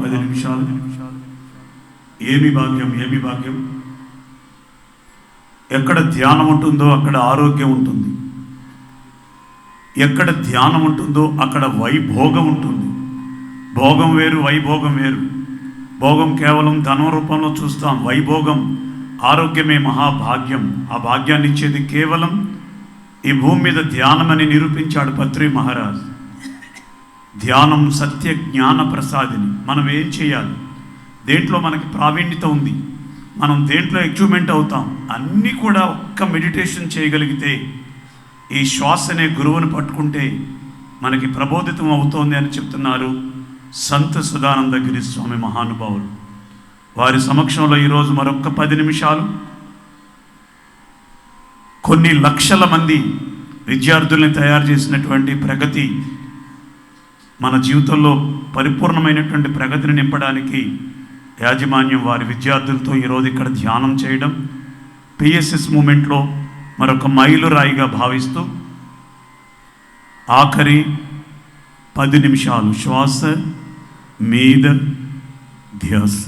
10 నిమిషాలు. ఏమి భాగ్యం, ఏమి భాగ్యం! ఎక్కడ ధ్యానం ఉంటుందో అక్కడ ఆరోగ్యం ఉంటుంది. ఎక్కడ ధ్యానం ఉంటుందో అక్కడ వైభోగం ఉంటుంది. భోగం వేరు, వైభోగం వేరు. భోగం కేవలం ధనం రూపంలో చూస్తాం. వైభోగం, ఆరోగ్యమే మహాభాగ్యం. ఆ భాగ్యాన్ని ఇచ్చేది కేవలం ఈ భూమి మీద ధ్యానమని నిరూపించాడు పత్రి మహారాజ్. ధ్యానం సత్య జ్ఞాన ప్రసాదిని. మనం ఏం చేయాలి? దేంట్లో మనకి ప్రావీణ్యత ఉంది, మనం దేంట్లో అచీవ్మెంట్ అవుతాం, అన్నీ కూడా ఒక్క మెడిటేషన్ చేయగలిగితే, ఈ శ్వాస అనే గురువుని పట్టుకుంటే మనకి ప్రబోధితం అవుతోంది అని చెప్తున్నారు సంత సుధానందగిరి స్వామి మహానుభావులు. వారి సమక్షంలో ఈరోజు మరొక్క 10 నిమిషాలు కొన్ని లక్షల మంది విద్యార్థుల్ని తయారు చేసినటువంటి ప్రగతి, మన జీవితంలో పరిపూర్ణమైనటువంటి ప్రగతిని నింపడానికి యాజమాన్యం వారి విద్యార్థులతో ఈరోజు ఇక్కడ ధ్యానం చేయడం పిఎస్ఎస్ మూమెంట్లో మరొక మైలురాయిగా భావిస్తూ ఆఖరి 10 నిమిషాలు శ్వాస మీద ధ్యాస.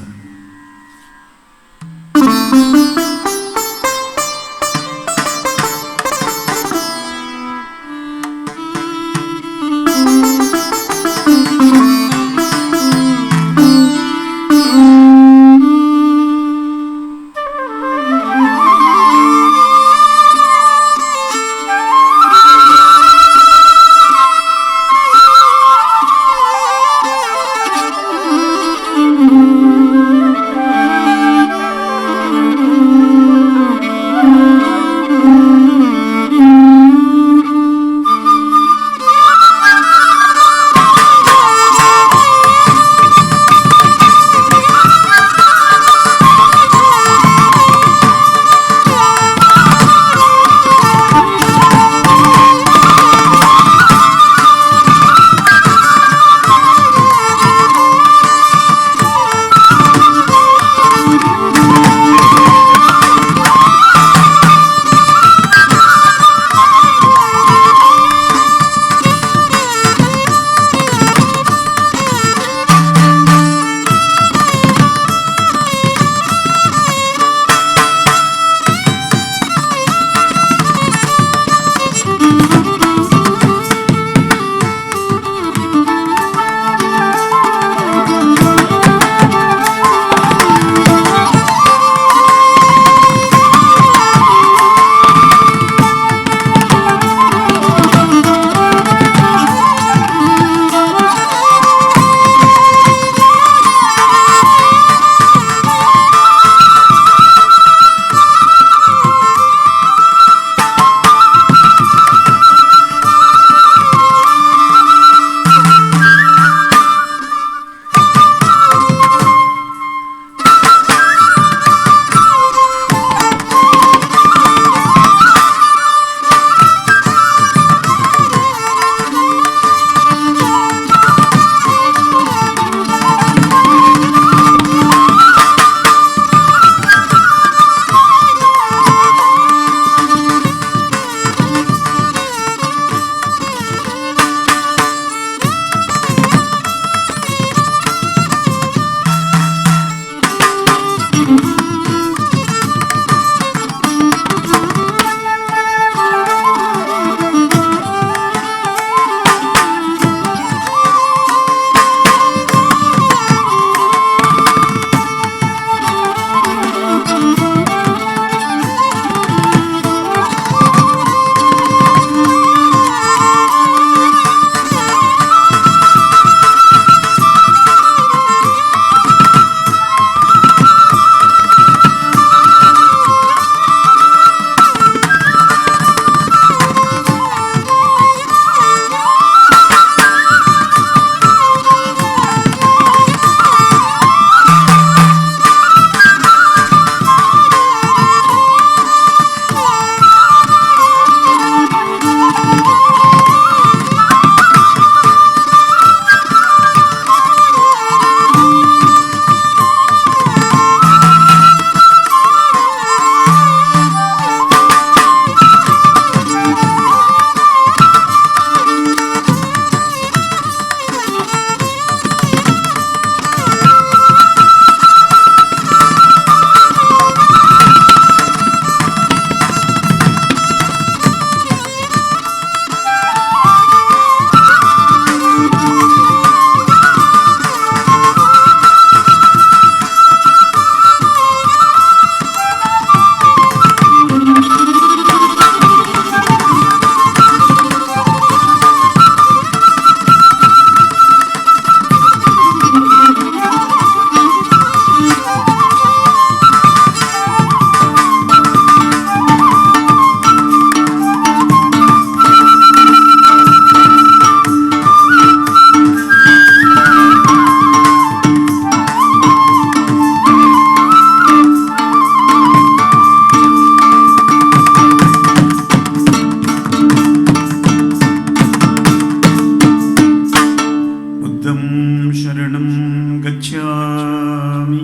गच्छामि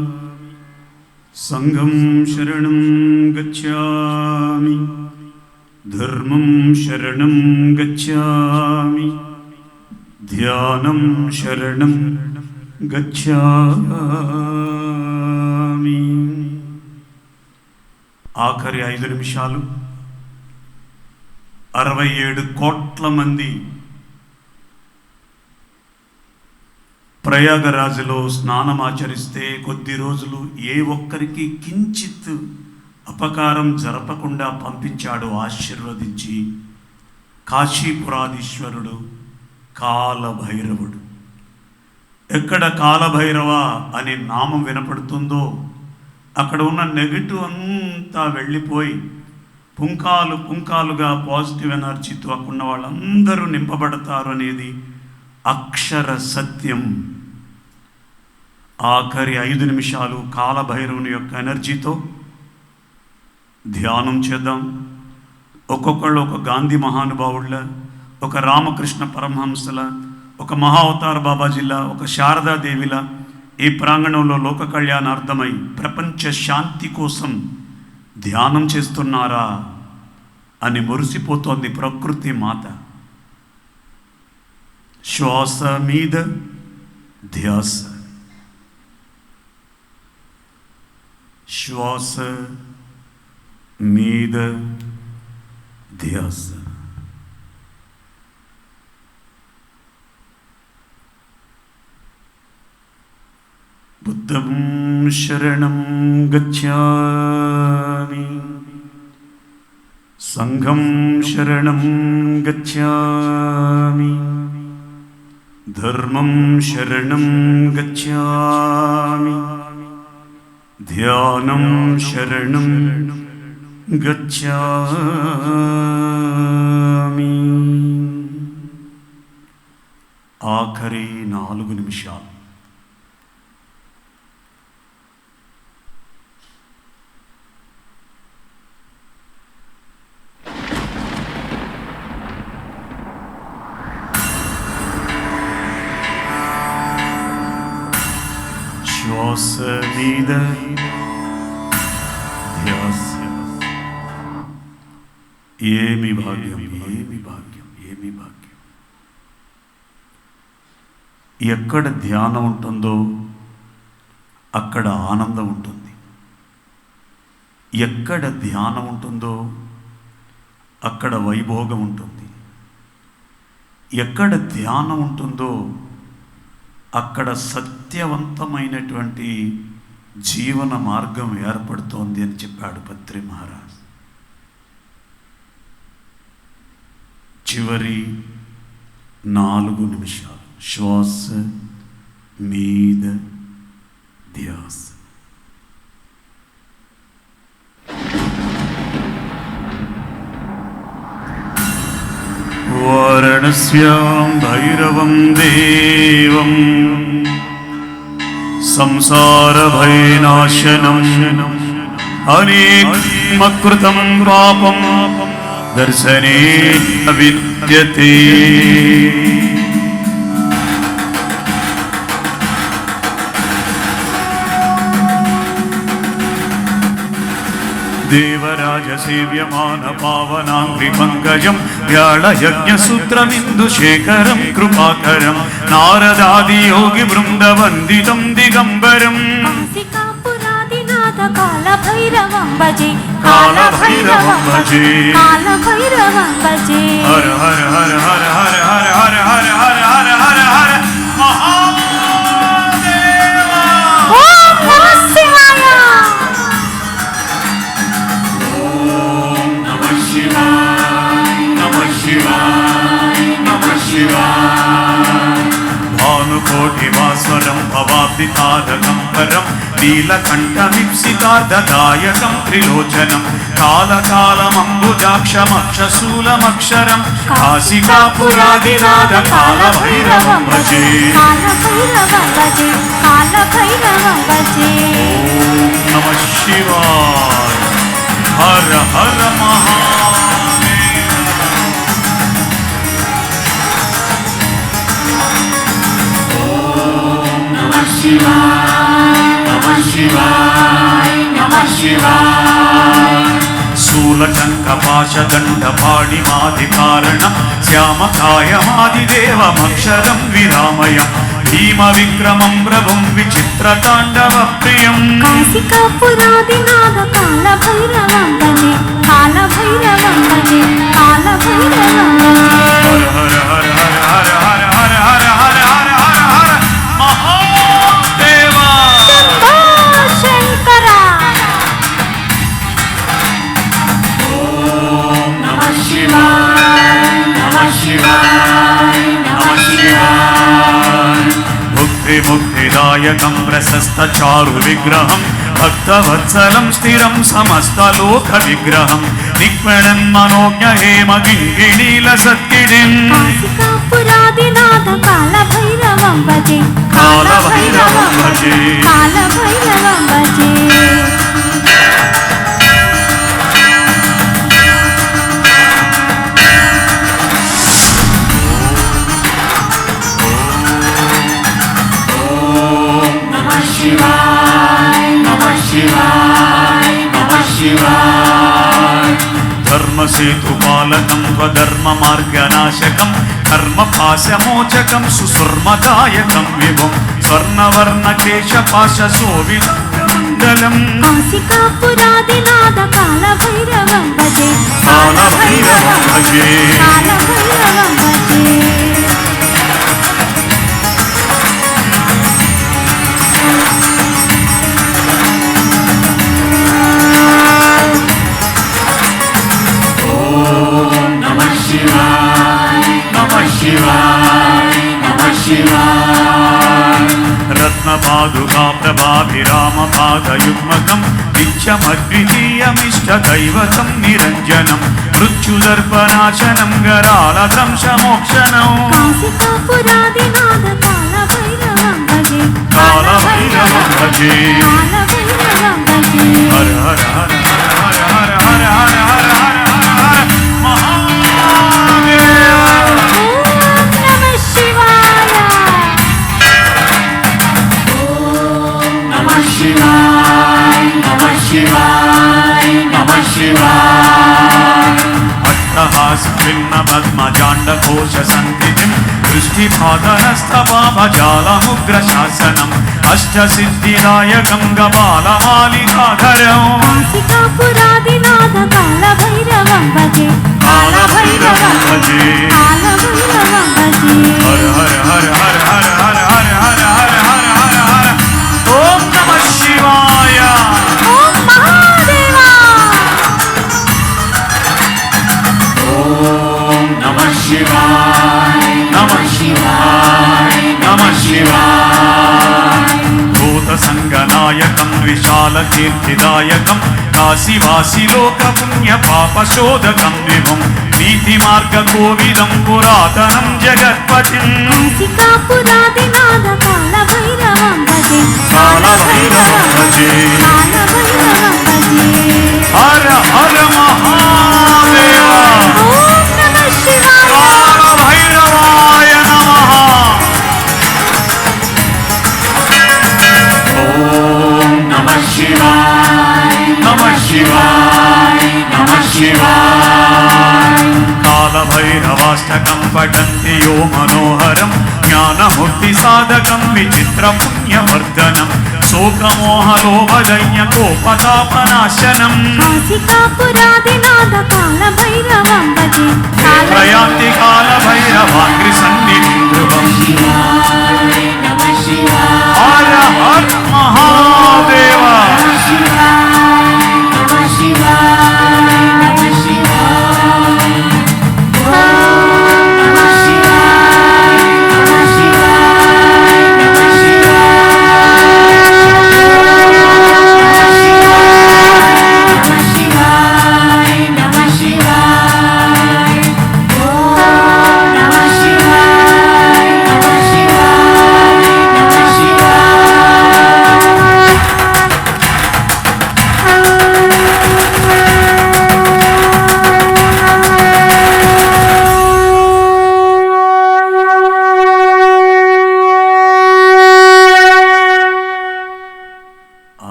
संघं शरणं गच्छामि धर्मं शरणं गच्छामि ध्यानं शरणं गच्छामि। ఆఖరి 5 నిమిషాలు 67 కోట్ల మంది ప్రయాగరాజులో స్నానమాచరిస్తే కొద్ది రోజులు ఏ ఒక్కరికి కించిత్ అపకారం జరపకుండా పంపించాడు ఆశీర్వదించి కాశీపురాధీశ్వరుడు కాలభైరవుడు. ఎక్కడ కాలభైరవ అనే నామం వినపడుతుందో అక్కడ ఉన్న నెగటివ్ అంతా వెళ్ళిపోయి పుంకాలు పుంకాలుగా పాజిటివ్ ఎనర్జీతో అక్కడున్న వాళ్ళందరూ నింపబడతారు అనేది అక్షర సత్యం. ఆఖరి 5 నిమిషాలు కాలభైరవుని యొక్క ఎనర్జీతో ధ్యానం చేద్దాం. ఒక్కొక్కళ్ళు ఒక గాంధీ మహానుభావుళ్ళ, ఒక రామకృష్ణ పరమహంసల, ఒక మహావతార బాబాజీలా, ఒక శారదాదేవిలా ఈ ప్రాంగణంలో లోక కళ్యాణార్థమై ప్రపంచ శాంతి కోసం ధ్యానం చేస్తున్నారా అని మురిసిపోతోంది ప్రకృతి మాత. శ్వాస మీద ధ్యాస, శ్వాస మీద ధ్యాస. बुद्धं शरणं गच्छामि संघं शरणं गच्छामि धर्मं शरणं गच्छामि ध्यानं शरणं गच्छामि. ఆఖరి 4 నిమిషాలు. శ్వాస మీద ధ్యాస. ఏమి భాగ్యం, ఏమి భాగ్యం, ఏమి భాగ్యం. ఎక్కడ ధ్యానం ఉంటుందో అక్కడ ఆనందం ఉంటుంది. ఎక్కడ ధ్యానం ఉంటుందో అక్కడ వైభోగం ఉంటుంది. ఎక్కడ ధ్యానం ఉంటుందో అక్కడ సత్యవంతమైనటువంటి జీవన మార్గం ఏర్పడుతోంది అని చెప్పాడు పత్రి మహారాజ్. చివరి 4 నిమిషాలు శ్వాస మీద ధ్యాస. వారణస్యాం భైరవం దేవం సంసార భయనాశనం అనేకమకృతం పాపం దర్శనే విద్యతే. దేవరాజసేవ్యమాన పావనాంగ్రి పంకజం వ్యాళయజ్ఞసూత్రమిందుశేఖరం కృపాకరం నారదాది యోగి బృందవందితం దిగంబరం. కాలభైరవం భజే, కాలభైరవం భజే, కాలభైరవం భజే. హర హర హర హర హర హర హర హర హర హర హర హర మహాదేవ. ఓం నమః శివాయ. ఓం నమః శివాయ, నమః శివాయ, నమః శివాయ. భానుకోటి భాస్వరం భవాబ్ది తారకం పరం నీలకంఠమిప్సితార్థదాయకం త్రిలోచనం కాలకాలమంబుజాక్షమక్షశూలమక్షరం కాశికాపురాదినాథ కాలభైరవం భజే, కాలభైరవం భజే, కాలభైరవం భజే. ఓం నమః శివాయ. హర హర మహాదేవ. ఓం నమః శివాయ. శివాయ నమః శివాయ శూలటంక పాశదండ పాణిమాది కారణం శ్యామకాయమాదిదేవమక్షరం విరామయం భీమ విక్రమం ప్రభుం విచిత్రతాండవ ప్రియం కాశికాపురాదినాథ కాల భైరవం భజే కాల భైరవం భజే కాల భైరవం భజే హర హర హర హర హర హర హర హర హర హర మహాదేవా శంభో శంకర ఓం నమః శివాయ నమః శివాయ నమః శివాయ ముక్తి ముక్తిదాయకం ప్రశస్త చారు విగ్రహం భక్తవత్సలం స్థిరం సమస్త లోక విగ్రహం నిక్మణం మనోజ్ఞ హేమ గింగిణీల సత్కిడిం కాశికాపురాదినాథ కాల భైరవం భజే కాల భైరవం భజే కాల భైరవం భజే శివాయ నమః శివాయ నమః శివాయ ధర్మసేతుపాలకం స్వధర్మ మార్గనాశకం కర్మపాశమోచకం సుసుర్మదాయకం విభుం స్వర్ణవర్ణకేశపాశ శోభిమండలం కాశికాపురాదినాథ కాల భైరవం భజే కాల భైరవం భజే కాల భైరవం భజే రత్నపాదుకా ప్రభాభిరామ పాదయుగ్మకం నిత్యమద్వితీయమిష్టదైవతం నిరంజనం మృత్యుదర్పనాశనం గరాల దంశమోక్షణం కాశికాపురాదినాథ కాల భైరవం భజే కాల భైరవం భజే కాల భైరవం భజే హర హర హర హర హర హర హర హర హర హర హర మహాదేవ ఓం నమః శివాయ నమః శివాయ నమః శివాయ నమః శివాయ అట్టహాస భిన్న పద్మజాండకోశ సంతిథిం దృష్టిపాదనస్తపాభజాలముగ్ర శాసనం అష్టసిద్ధిదాయకం గబాలమాలికాధరం కాశికాపురాదినాథ కాల భైరవం భజే కాల భైరవం భజే కాల భైరవం భజే హర హర హర హర హర హర హర హర హర హర హర హర ఓం నమః శివాయ ఓం మహాదేవా ఓం నమః శివాయ నమః శివాయ నమః శివాయ భూత సంగనాయకం విశాల కీర్తిదాయకం కాశీవాసి లోక పుణ్య పాపశోధకం విభుం నీతి మార్గ కోవిదం పురాతనం జగత్పతిం కాశికాపురాదినాథ కాల భైరవం భజే కాల భైరవం భజే కాల భైరవం భజే హర హర మహాదేవ ఓం నమః శివాయ కాల భైరవాయ నమః ఓం నమః శివాయ నమః శివాయ నమః శివాయ కాలభైరవాష్టకం పఠంతి యో మనోహరం జ్ఞానముక్తి సాధకం విచిత్ర పుణ్యవర్ధనం శోకమోహలోభదయ్య కోపతాపనాశనం కాశికాపురాదినాథ కాల భైరవం భజే కాల ప్రయాంతి కాలభైరవాగ్రి సన్నిధిం ధ్రువం హర హర మహాదేవ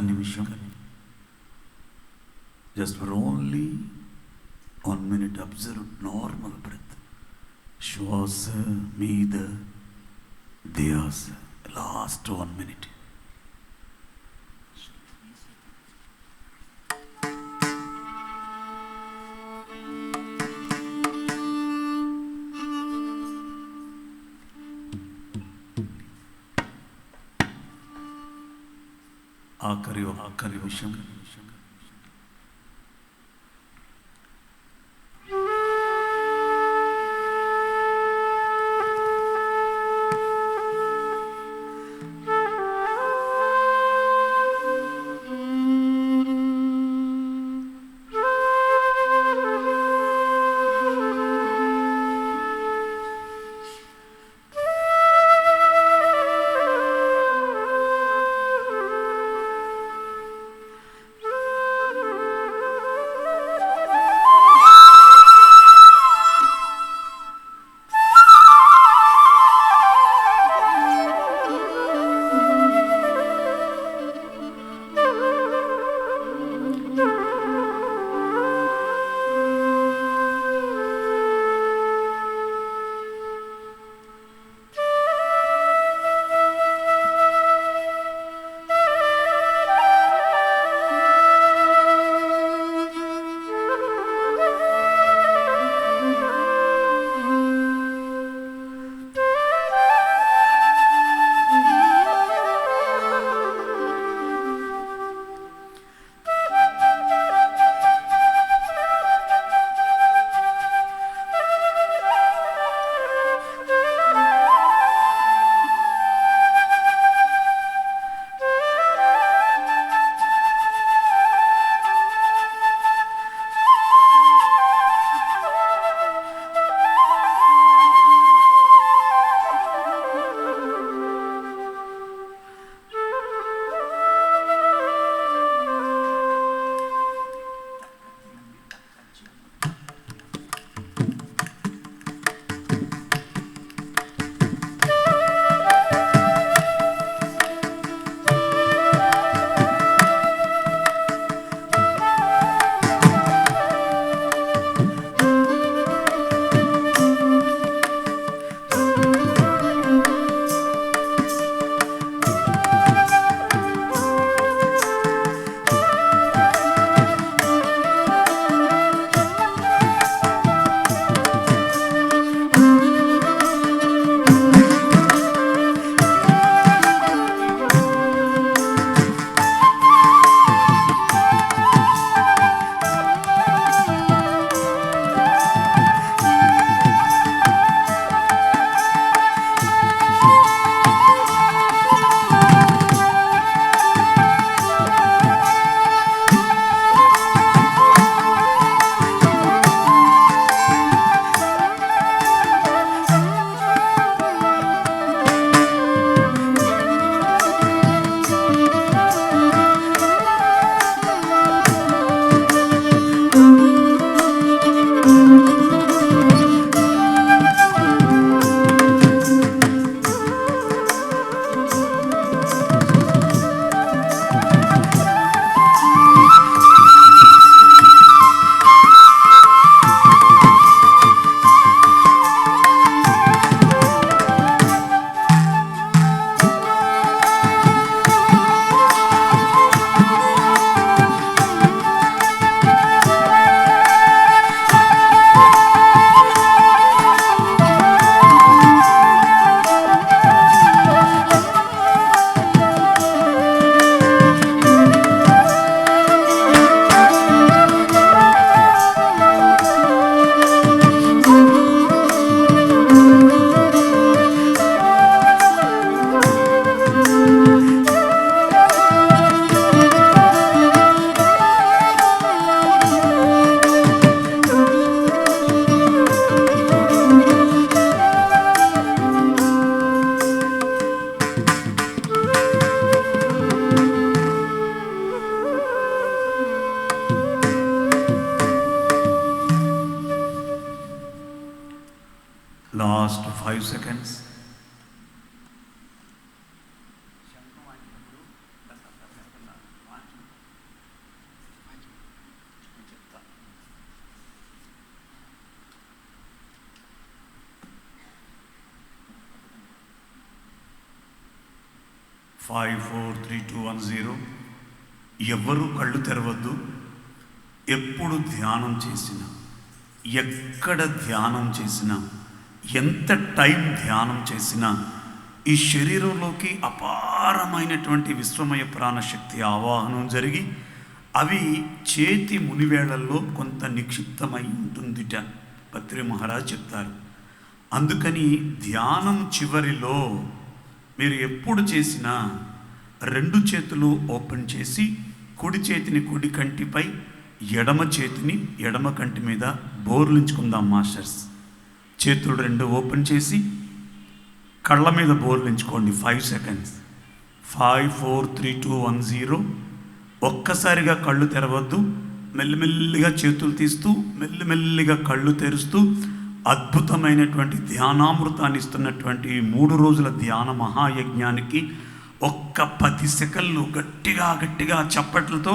నిమిషం, just for only 1 minute observe normal breath. శ్వాస మీద ధ్యాస. Last 1 minute. ఆఖరి నిమిషం. 543210. ఎవ్వరూ కళ్ళు తెరవద్దు. ఎప్పుడు ధ్యానం చేసినా, ఎక్కడ ధ్యానం చేసినా, ఎంత టైం ధ్యానం చేసినా ఈ శరీరంలోకి అపారమైనటువంటి విశ్వమయ ప్రాణశక్తి ఆవాహనం జరిగి అవి చేతి మునివేళల్లో కొంత నిక్షిప్తమై ఉంటుందిట పత్రి మహారాజ్ చెప్తారు. అందుకని ధ్యానం చివరిలో మీరు ఎప్పుడు చేసినా 2 చేతులు ఓపెన్ చేసి కుడి చేతిని కుడి కంటిపై, ఎడమ చేతిని ఎడమ కంటి మీద బోర్లించుకుందాం మాస్టర్స్. చేతులు 2 ఓపెన్ చేసి కళ్ళ మీద బోర్లించుకోండి. 5 సెకండ్స్. 543210. ఒక్కసారిగా కళ్ళు తెరవద్దు. మెల్లిమెల్లిగా చేతులు తీస్తూ మెల్లిమెల్లిగా కళ్ళు తెరుస్తూ అద్భుతమైనటువంటి ధ్యానామృతాన్ని ఇస్తున్నటువంటి 3 రోజుల ధ్యాన మహాయజ్ఞానికి ఒక్క 10 సెకండ్లు గట్టిగా గట్టిగా చప్పట్లతో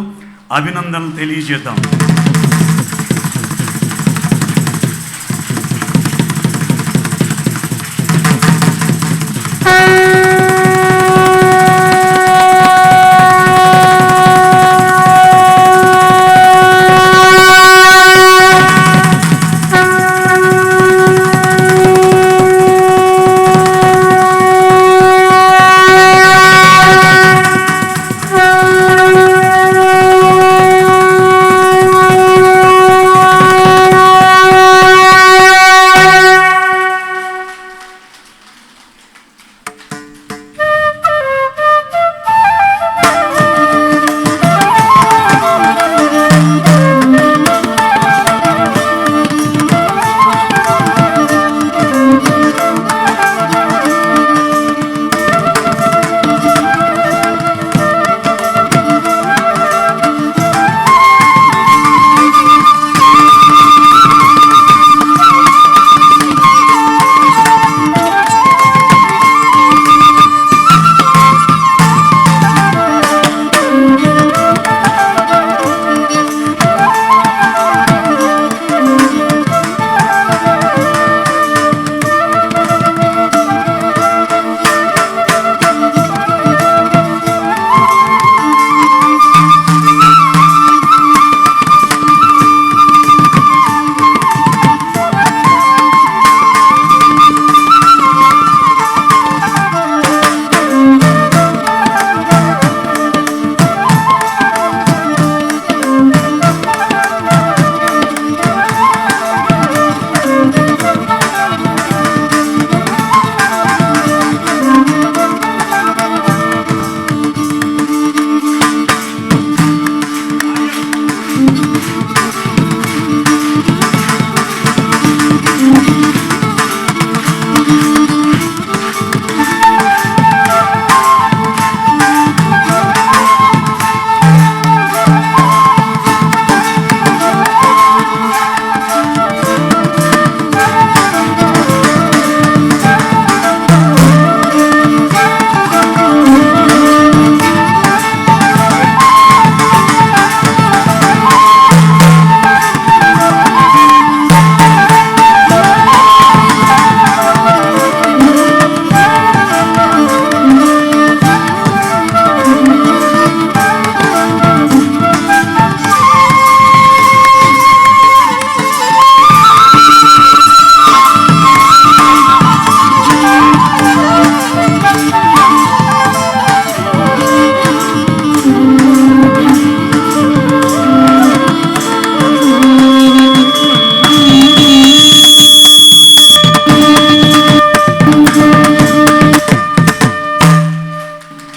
అభినందనలు తెలియజేద్దాం.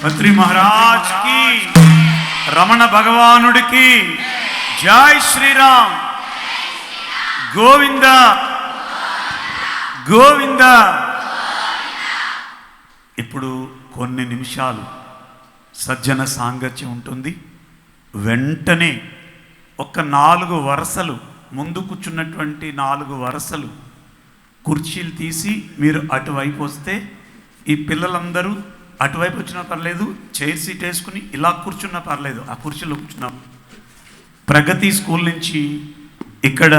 పత్రి మహారాజ్ కి, రమణ భగవానుడికి జై శ్రీరామ్. గోవింద గోవింద. ఇప్పుడు కొన్ని నిమిషాలు సజ్జన సాంగత్యం ఉంటుంది. వెంటనే ఒక 4 వరుసలు ముందు కూర్చున్నటువంటి 4 వరుసలు కుర్చీలు తీసి మీరు అటువైపు వస్తే ఈ పిల్లలందరూ అటువైపు వచ్చినా పర్లేదు, చైర్ సీట్ వేసుకుని ఇలా కూర్చున్నా పర్లేదు, ఆ కుర్చీలో కూర్చున్నాం. ప్రగతి స్కూల్ నుంచి ఇక్కడ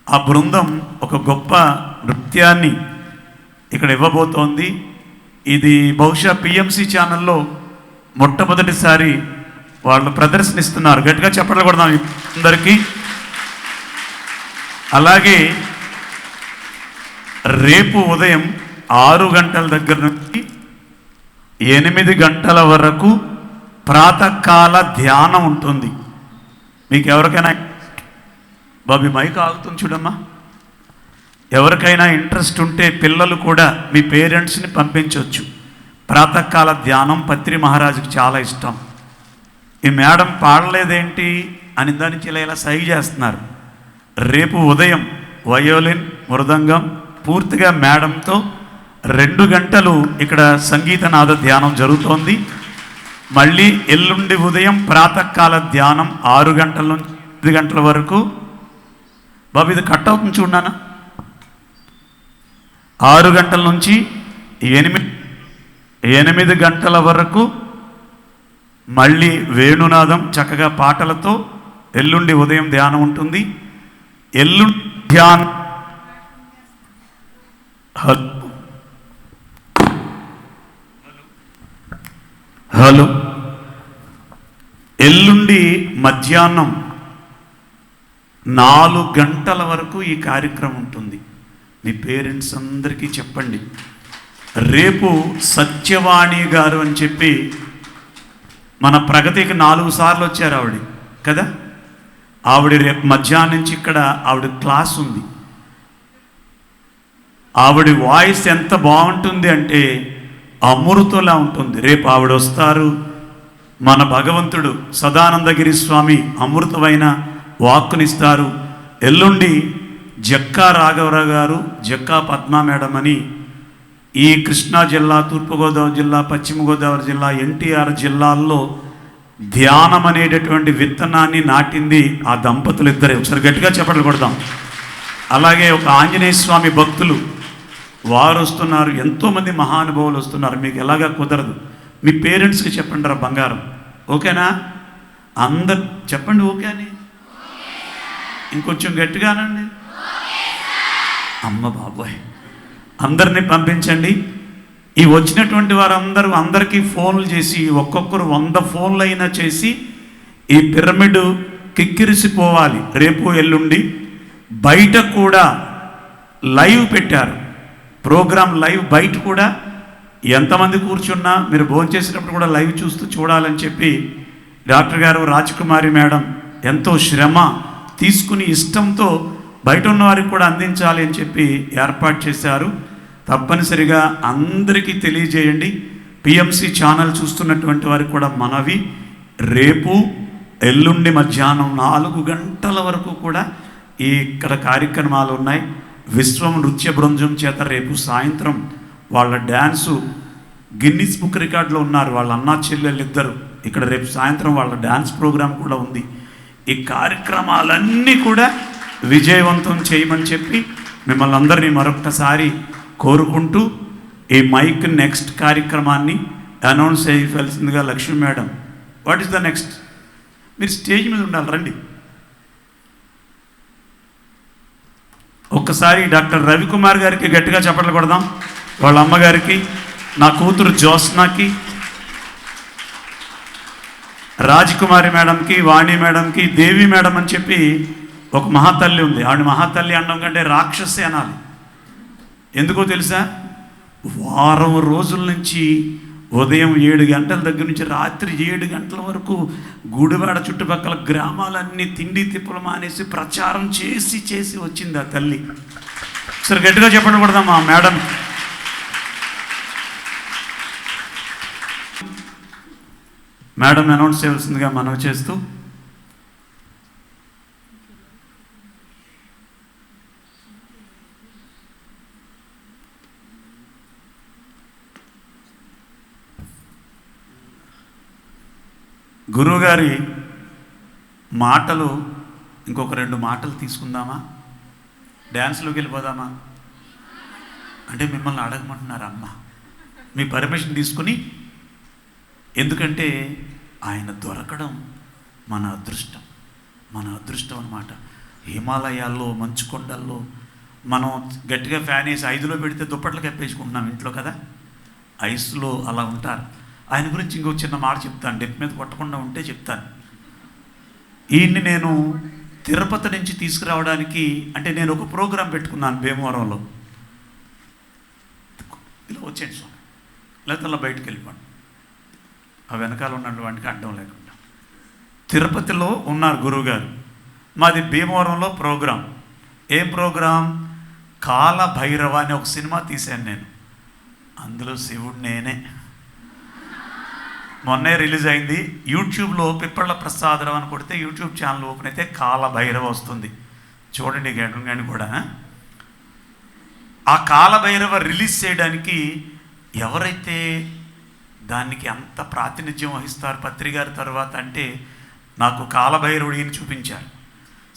ఆ బృందం ఒక గొప్ప నృత్యాన్ని ఇక్కడ ఇవ్వబోతోంది. ఇది బహుశా పిఎంసి ఛానల్లో మొట్టమొదటిసారి వాళ్ళు ప్రదర్శనిస్తున్నారు. గట్టిగా చెప్పట్లు కొడదాం అందరికీ. అలాగే రేపు ఉదయం 6 గంటల దగ్గర నుంచి 8 గంటల వరకు ప్రాతకాల ధ్యానం ఉంటుంది. మీకు ఎవరికైనా బాబీ మైక్ ఆగుతుంది చూడమ్మా, ఎవరికైనా ఇంట్రెస్ట్ ఉంటే పిల్లలు కూడా మీ పేరెంట్స్ని పంపించవచ్చు. ప్రాతకాల ధ్యానం పత్రి మహారాజుకి చాలా ఇష్టం. ఈ మేడం పాడలేదేంటి అని దానికి ఇలా సైగ చేస్తున్నారు. రేపు ఉదయం వయోలిన్ మృదంగం పూర్తిగా మేడంతో 2 గంటలు ఇక్కడ సంగీతనాద ధ్యానం జరుగుతోంది. మళ్ళీ ఎల్లుండి ఉదయం ప్రాతకాల ధ్యానం 6 గంటల నుంచి 8 గంటల వరకు. బాబు ఇది కట్ అవుతుంది చూడనా. 6 గంటల నుంచి 8 గంటల వరకు మళ్ళీ వేణునాదం చక్కగా పాటలతో ఎల్లుండి ఉదయం ధ్యానం ఉంటుంది. ఎల్లుండి ధ్యానం హలో ఎల్లుండి మధ్యాహ్నం 4 గంటల వరకు ఈ కార్యక్రమం ఉంటుంది. మీ పేరెంట్స్ అందరికీ చెప్పండి. రేపు సత్యవాణి గారు అని చెప్పి మన ప్రగతికి 4 సార్లు వచ్చారు ఆవిడ కదా. ఆవిడ రేపు మధ్యాహ్నం నుంచి ఇక్కడ ఆవిడ క్లాస్ ఉంది. ఆవిడ వాయిస్ ఎంత బాగుంటుంది అంటే అమృతంలా ఉంటుంది. రేపు ఆవిడ వస్తారు. మన భగవంతుడు సదానందగిరి స్వామి అమృతమైన వాక్కునిస్తారు. ఎల్లుండి జక్కా రాఘవరావు గారు, జక్కా పద్మా మేడం అని ఈ కృష్ణా జిల్లా, తూర్పుగోదావరి జిల్లా, పశ్చిమ గోదావరి జిల్లా, ఎన్టీఆర్ జిల్లాల్లో ధ్యానం అనేటటువంటి విత్తనాన్ని నాటింది ఆ దంపతులు ఇద్దరే. ఒకసారి గట్టిగా చెప్పట్లు కొడదాం. అలాగే ఒక ఆంజనేయ స్వామి భక్తులు వారు వస్తున్నారు. ఎంతోమంది మహానుభావులు వస్తున్నారు. మీకు ఎలాగా కుదరదు. మీ పేరెంట్స్కి చెప్పండి రా బంగారం, ఓకేనా? అందరు చెప్పండి ఓకే అని. ఇంకొంచెం గట్టిగానండి. అమ్మ బాబోయ్, అందరినీ పంపించండి. ఈ వచ్చినటువంటి వారందరూ అందరికీ ఫోన్లు చేసి ఒక్కొక్కరు 100 ఫోన్లు అయినా చేసి ఈ పిరమిడ్ కిక్కిరిసిపోవాలి. రేపు ఎల్లుండి బయట కూడా లైవ్ పెట్టారు ప్రోగ్రాం. లైవ్ బయట కూడా ఎంతమంది కూర్చున్నా మీరు భోంచేసేటప్పుడు కూడా లైవ్ చూస్తూ చూడాలని చెప్పి డాక్టర్ గారు, రాజకుమారి మేడం ఎంతో శ్రమ తీసుకుని ఇష్టంతో బయట ఉన్న వారికి కూడా అందించాలి అని చెప్పి ఏర్పాటు చేశారు. తప్పనిసరిగా అందరికీ తెలియజేయండి. పిఎంసి ఛానల్ చూస్తున్నటువంటి వారికి కూడా మనవి, రేపు ఎల్లుండి మధ్యాహ్నం 4 గంటల వరకు కూడా ఇక్కడ కార్యక్రమాలు ఉన్నాయి. విశ్వం నృత్య బృందం చేత రేపు సాయంత్రం వాళ్ళ డ్యాన్సు గిన్నిస్ బుక్ రికార్డులో ఉన్నారు. వాళ్ళ అన్నా చెల్లెళ్ళు ఇద్దరు. ఇక్కడ రేపు సాయంత్రం వాళ్ళ డ్యాన్స్ ప్రోగ్రాం కూడా ఉంది. ఈ కార్యక్రమాలన్నీ కూడా విజయవంతం చేయమని చెప్పి మిమ్మల్ని అందరినీ మరొక్కసారి కోరుకుంటూ ఈ మైక్ నెక్స్ట్ కార్యక్రమాన్ని అనౌన్స్ చేయవలసిందిగా Lakshmi madam. What is the next? మీరు స్టేజ్ మీద ఉండాలి, రండి. ఒక్కసారి డాక్టర్ రవికుమార్ గారికి గట్టిగా చప్పట్లు కొడదాం. వాళ్ళ అమ్మగారికి, నా కూతురు జ్యోత్స్నాకి, రాజకుమారి మేడంకి, వాణి మేడంకి, దేవి మేడం అని చెప్పి ఒక మహాతల్లి ఉంది. ఆవిడ మహాతల్లి అనడం కంటే రాక్షసి అనాలి. ఎందుకో తెలుసా? వారం రోజుల నుంచి ఉదయం 7 గంటల దగ్గర నుంచి రాత్రి 7 గంటల వరకు గుడివాడ చుట్టుపక్కల గ్రామాలన్నీ తిండి తిప్పులు మానేసి ప్రచారం చేసి చేసి వచ్చింది ఆ తల్లి. సరే గట్టిగా చెప్పండి కొడదాం ఆ మేడం. మేడం అనౌన్స్ చేయవలసిందిగా మనవి చేస్తూ గురువుగారి మాటలు ఇంకొక 2 మాటలు తీసుకుందామా? డ్యాన్స్లోకి వెళ్ళిపోదామా? అంటే మిమ్మల్ని అడగమంటున్నారు అమ్మ, మీ పర్మిషన్ తీసుకుని. ఎందుకంటే ఆయన దొరకడం మన అదృష్టం, మన అదృష్టం అన్నమాట. హిమాలయాల్లో, మంచు కొండల్లో మనం గట్టిగా ఫ్యాన్ వేసి 5లో పెడితే దుప్పట్లు కప్పేసుకుంటున్నాం ఇంట్లో కదా. ఐస్లో అలా ఉంటారు. ఆయన గురించి ఇంకో చిన్న మాట చెప్తాను, డెప్ మీద కొట్టకుండా ఉంటే చెప్తాను. ఈయన్ని నేను తిరుపతి నుంచి తీసుకురావడానికి, అంటే నేను ఒక ప్రోగ్రాం పెట్టుకున్నాను భీమవరంలో. ఇలా వచ్చేయండి స్వామి, లేకపోతే అలా బయటకు వెళ్ళిపోండి, ఆ వెనకాల ఉన్నటువంటికి అడ్డం లేకుండా. తిరుపతిలో ఉన్నారు గురువుగారు, మాది భీమవరంలో ప్రోగ్రాం. ఏం ప్రోగ్రాం? కాలభైరవ అనే ఒక సినిమా తీశాను నేను. అందులో శివుడు నేనే. మొన్నే రిలీజ్ అయింది. యూట్యూబ్లో పిప్పళ్ళ ప్రసాదరావు అని కొడితే యూట్యూబ్ ఛానల్ ఓపెన్ అయితే కాలభైరవ వస్తుంది, చూడండి గంటని కూడా. ఆ కాలభైరవ రిలీజ్ చేయడానికి ఎవరైతే దానికి అంత ప్రాతినిధ్యం వహిస్తారు పత్రికారి తర్వాత అంటే నాకు కాలభైరవుడిని చూపించారు.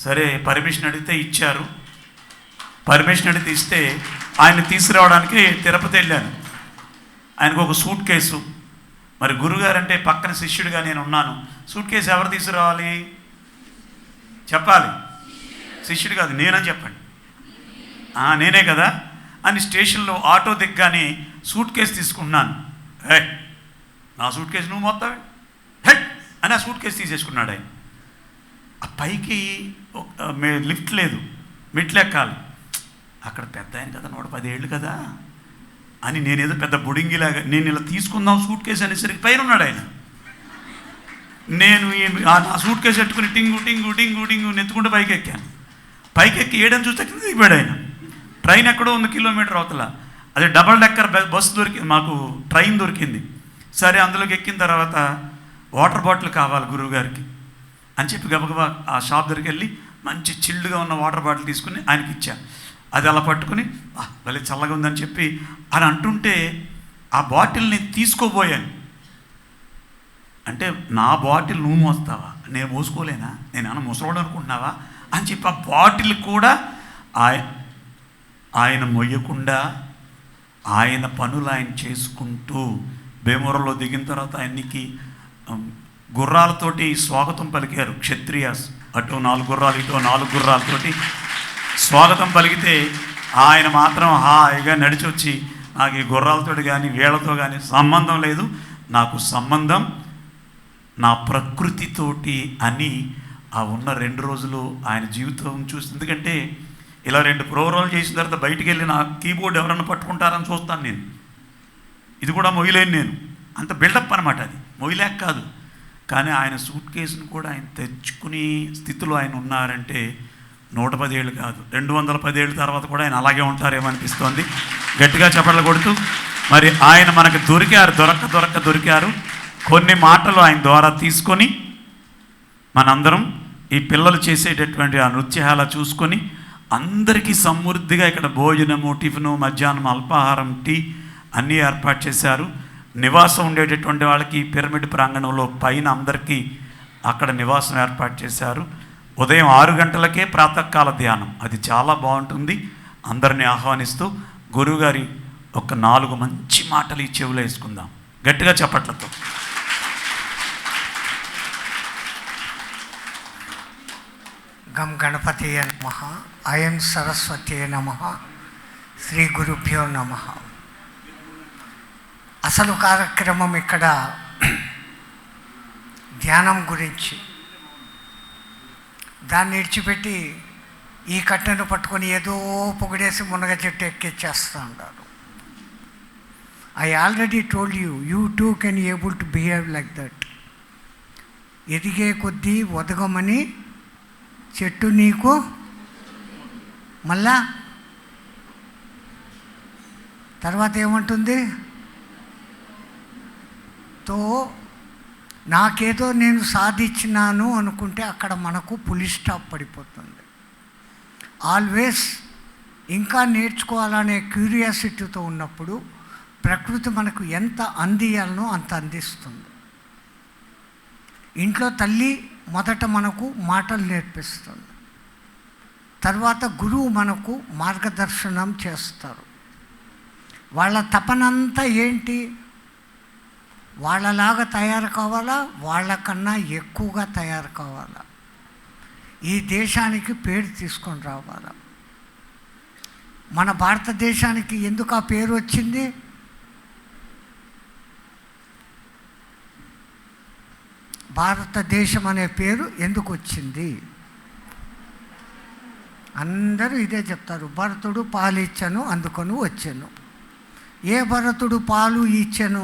సరే పర్మిషన్ అడిగితే ఇచ్చారు. పర్మిషన్ అడిగితే ఇస్తే ఆయన తీసుకురావడానికి తిరుపతి వెళ్ళాను. ఆయనకు ఒక సూట్ కేసు. మరి గురుగారు అంటే పక్కన శిష్యుడిగా నేను ఉన్నాను. సూట్ కేసు ఎవరు తీసుకురావాలి చెప్పాలి? శిష్యుడు కాదు, నేనని చెప్పండి. నేనే కదా అని స్టేషన్లో ఆటో దిగ్గానే సూట్ కేసు తీసుకున్నాను. హే, నా సూట్ కేసు నువ్వు మొత్తం హే అని ఆ సూట్ కేసు తీసేసుకున్నాడు ఆయన. ఆ పైకి లిఫ్ట్ లేదు, మెట్లు ఎక్కాలి. అక్కడ పెద్ద ఆయన కదా, 110 ఏళ్ళు కదా అని నేనేదో పెద్ద బుడింగిలాగా నేను ఇలా తీసుకుందాం సూట్ కేసు అనేసరికి పైన ఉన్నాడు ఆయన. నేను ఆ సూట్ కేసు పెట్టుకుని టింగు టింగు టింగు టింగు నెత్తుకుంటూ పైకి ఎక్కాను. పైకి ఎక్కి ఏడని చూస్తే కింద దిగిపోయాడు ఆయన. ట్రైన్ ఎక్కడో 1 కిలోమీటర్ అవతల. అదే డబల్ డెక్కర్ బస్సు దొరికింది మాకు, ట్రైన్ దొరికింది. సరే అందులోకి ఎక్కిన తర్వాత వాటర్ బాటిల్ కావాలి గురువుగారికి అని చెప్పి గబగబా ఆ షాప్ దగ్గరికి వెళ్ళి మంచి చిల్డ్గా ఉన్న వాటర్ బాటిల్ తీసుకుని ఆయనకి ఇచ్చాను. అది అలా పట్టుకుని భలే చల్లగా ఉందని చెప్పి అని అంటుంటే ఆ బాటిల్ని తీసుకోబోయాను. అంటే నా బాటిల్ నువ్వు మోస్తావా, నేను మోసుకోలేనా, నేను ఏమన్నా ముసలోడు అనుకుంటున్నావా అని చెప్పి ఆ బాటిల్ కూడా ఆయన మొయ్యకుండా ఆయన పనులు ఆయన చేసుకుంటూ భీమవరంలో దిగిన తర్వాత ఆయనకి గుర్రాలతోటి స్వాగతం పలికారు క్షత్రియాస్. అటు 4 గుర్రాలు ఇటు 4 గుర్రాలతోటి స్వాగతం పలికితే ఆయన మాత్రం హాయిగా నడిచి వచ్చి నాకు ఈ గుర్రాలతో కానీ వీళ్ళతో కానీ సంబంధం లేదు, నాకు సంబంధం నా ప్రకృతితోటి అని ఆ ఉన్న 2 రోజులు ఆయన జీవితం చూసి. ఎందుకంటే ఇలా 2 ప్రోగ్రాంలు చేసిన తర్వాత బయటికి వెళ్ళి నా కీబోర్డ్ ఎవరన్నా పట్టుకుంటారని చూస్తాను నేను. ఇది కూడా మొయ్యలేను నేను, అంత బిల్డప్ అనమాట. అది మొయ్యలేక కాదు, కానీ ఆయన సూట్ కేసును కూడా ఆయన తెచ్చుకునే స్థితిలో ఆయన ఉన్నారంటే 110 ఏళ్ళు కాదు, 210 ఏళ్ళ తర్వాత కూడా ఆయన అలాగే ఉంటారేమో అనిపిస్తోంది. గట్టిగా చప్పట్లు కొడుతూ మరి ఆయన మనకు దొరికారు, దొరికారు. కొన్ని మాటలు ఆయన ద్వారా తీసుకొని మనందరం ఈ పిల్లలు చేసేటటువంటి ఆ నృత్యాల చూసుకొని అందరికీ సమృద్ధిగా ఇక్కడ భోజనము, టిఫిను, మధ్యాహ్నం అల్పాహారం, టీ అన్నీ ఏర్పాటు చేశారు. నివాసం ఉండేటటువంటి వాళ్ళకి పిరమిడ్ ప్రాంగణంలో పైన అందరికీ అక్కడ నివాసం ఏర్పాటు చేశారు. ఉదయం 6 గంటలకే ప్రాతకాల ధ్యానం, అది చాలా బాగుంటుంది. అందరినీ ఆహ్వానిస్తూ గురువుగారి ఒక 4 మంచి మాటలు ఈ చెవులో వేసుకుందాం గట్టిగా చప్పట్లతో. గం గణపతి నమః, అయం సరస్వతి నమః, శ్రీ గురుభ్యో నమః. అసలు కార్యక్రమం ఇక్కడ ధ్యానం గురించి. దాన్ని విడిచిపెట్టి ఈ కట్టెను పట్టుకొని ఏదో పొగిడేసి మునగ చెట్టు ఎక్కిచ్చేస్తూ ఉంటారు. I already told you two can able to behave like that. ఎదిగే కొద్దీ ఒదగమని చెట్టు నీకు మళ్ళా తర్వాత ఏమంటుంది? తో నాకేదో నేను సాధించినాను అనుకుంటే అక్కడ మనకు పులి స్టాప్ పడిపోతుంది. ఆల్వేస్ ఇంకా నేర్చుకోవాలనే క్యూరియాసిటీతో ఉన్నప్పుడు ప్రకృతి మనకు ఎంత అందియాలనో అంత అందిస్తుంది. ఇంట్లో తల్లి మొదట మనకు మాటలు నేర్పిస్తుంది, తర్వాత గురువు మనకు మార్గదర్శనం చేస్తారు. వాళ్ళ తపనంతా ఏంటి? వాళ్ళలాగా తయారు కావాలా, వాళ్ళకన్నా ఎక్కువగా తయారు కావాలా, ఈ దేశానికి పేరు తీసుకొని రావాలా. మన భారతదేశానికి ఎందుకు ఆ పేరు వచ్చింది? భారతదేశం అనే పేరు ఎందుకు వచ్చింది? అందరూ ఇదే చెప్తారు. భరతుడు పాలు ఇచ్చను అందుకొని వచ్చాను. ఏ భరతుడు పాలు ఇచ్చెను?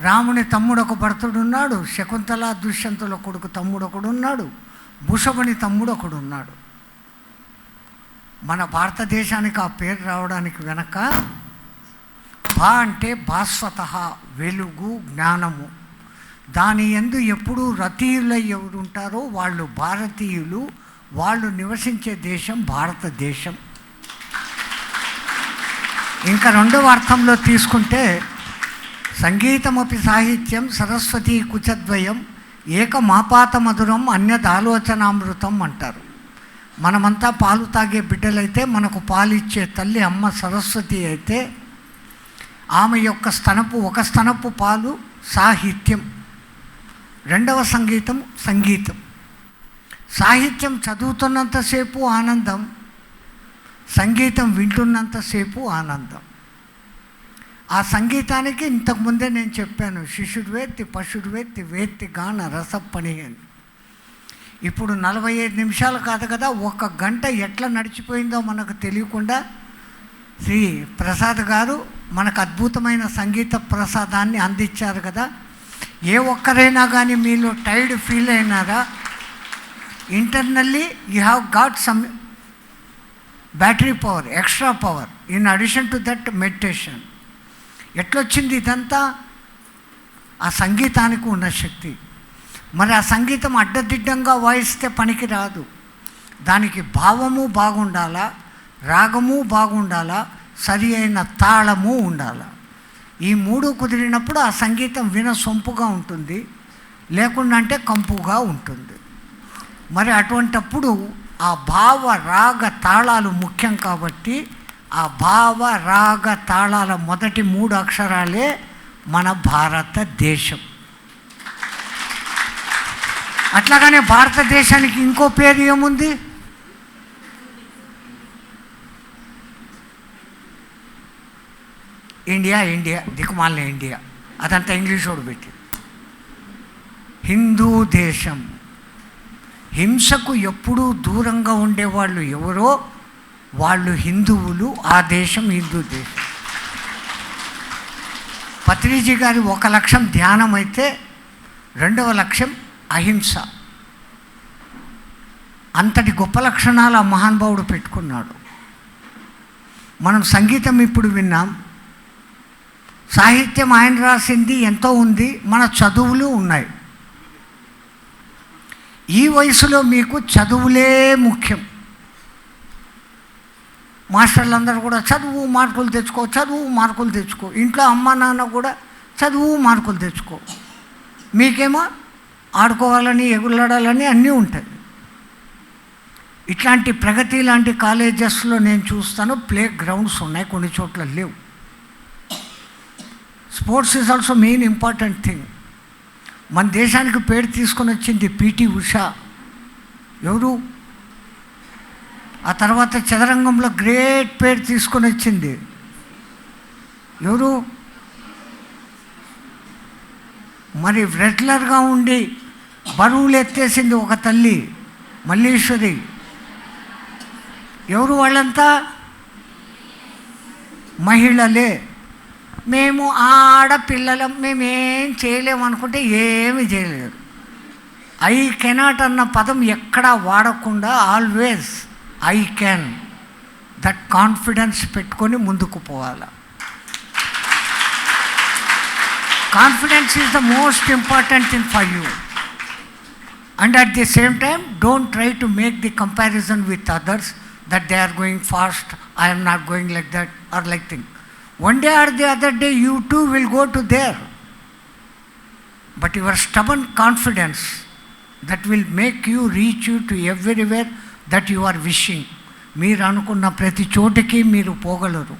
రాముని తమ్ముడు ఒక భరతుడు ఉన్నాడు, శకుంతల దుష్యంతుల కొడుకు తమ్ముడు ఒకడు ఉన్నాడు, భూషవుని తమ్ముడు ఒకడు ఉన్నాడు. మన భారతదేశానికి ఆ పేరు రావడానికి వెనక భా అంటే భాస్వత, వెలుగు, జ్ఞానము. దాని యందు ఎప్పుడూ రతీయులు ఎవరు ఉంటారో వాళ్ళు భారతీయులు, వాళ్ళు నివసించే దేశం భారతదేశం. ఇంకా రెండవ అర్థంలో తీసుకుంటే సంగీతమపి సాహిత్యం సరస్వతీ కుచద్వయం ఏకమాపాత మధురం అన్యదాలోచనామృతం అంటారు. మనమంతా పాలు తాగే బిడ్డలైతే మనకు పాలిచ్చే తల్లి అమ్మ సరస్వతి అయితే ఆమె యొక్క ఒక స్తనపు పాలు సాహిత్యం, రెండవ సంగీతం సంగీతం. సాహిత్యం చదువుతున్నంతసేపు ఆనందం, సంగీతం వింటున్నంతసేపు ఆనందం. ఆ సంగీతానికి ఇంతకుముందే నేను చెప్పాను, శిశుర్వేత్తి పశుర్వేత్తి వేత్తి గాన రసప్పని అని. ఇప్పుడు 45 నిమిషాలు కాదు కదా, 1 గంట ఎట్లా నడిచిపోయిందో మనకు తెలియకుండా శ్రీ ప్రసాద్ గారు మనకు అద్భుతమైన సంగీత ప్రసాదాన్ని అందించారు కదా. ఏ ఒక్కరైనా కానీ మీలో టైర్డ్ ఫీల్ అయినారా? Internally you have got some battery power, extra power in addition to that meditation. ఎట్లొచ్చింది ఇదంతా? ఆ సంగీతానికి ఉన్న శక్తి. మరి ఆ సంగీతం అడ్డదిడ్డంగా వాయిస్తే పనికి రాదు. దానికి భావము బాగుండాలా, రాగము బాగుండాలా, సరి అయిన తాళము ఉండాలా. ఈ 3 కుదిరినప్పుడు ఆ సంగీతం వినసొంపుగా ఉంటుంది, లేకుండా అంటే కంపుగా ఉంటుంది. మరి అటువంటప్పుడు ఆ భావ రాగ తాళాలు ముఖ్యం కాబట్టి ఆ భావ రాగ తాళాల మొదటి 3 అక్షరాలే మన భారతదేశం. అట్లాగనే భారతదేశానికి ఇంకో పేరు ఏముంది? ఇండియా. ఇండియా దిక్కుమాలిన ఇండియా, అదంతా ఇంగ్లీషోడు పెట్టి. హిందూ దేశం. హింసకు ఎప్పుడూ దూరంగా ఉండేవాళ్ళు ఎవరో వాళ్ళు హిందువులు. ఆ దేశం హిందూ దేశం. పత్రిజీ గారి 1 లక్ష్యం ధ్యానం అయితే 2వ లక్ష్యం అహింస. అంతటి గొప్ప లక్షణాలు ఆ మహానుభావుడు పెట్టుకున్నాడు. మనం సంగీతం ఇప్పుడు విన్నాం, సాహిత్యం ఆయన రాసింది ఎంతో ఉంది, మన చదువులు ఉన్నాయి. ఈ వయసులో మీకు చదువులే ముఖ్యం. మాస్టర్లందరూ కూడా చదువు మార్కులు తెచ్చుకో, చదువు మార్కులు తెచ్చుకో. ఇంట్లో అమ్మ నాన్న కూడా చదువు మార్కులు తెచ్చుకో. మీకేమో ఆడుకోవాలని ఎగులాడాలని అన్నీ ఉంటాయి. ఇట్లాంటి ప్రగతి లాంటి కాలేజెస్లో నేను చూస్తాను ప్లే గ్రౌండ్స్ ఉన్నాయి, కొన్ని చోట్ల లేవు. Sports is also main important thing. మన దేశానికి పేరు తీసుకొని వచ్చింది పిటి ఉషా. ఎవరు? ఆ తర్వాత చదరంగంలో గ్రేట్ పేరు తీసుకొని వచ్చింది ఎవరు? మరి రెగ్యులర్గా ఉండి బరువులు ఎత్తేసింది ఒక తల్లి, మల్లీశ్వరి. ఎవరు వాళ్ళంతా? మహిళలే. మేము ఆడపిల్లలం, మేమేం చేయలేము అనుకుంటే ఏమీ చేయలేరు. ఐ కెనాట్ అన్న పదం ఎక్కడా వాడకుండా always I can, that confidence పెట్టుకొని ముందుకు పోవాలి. Confidence is the most important thing for you. And at the same time, don't try to make the comparison with others that they are going fast, I am not going like that or like thing. One day or the other day, you too will go to there. But your stubborn confidence that will make you reach you to everywhere that you are wishing. మీరు అనుకున్న ప్రతి చోటికి మీరు పోగలరు.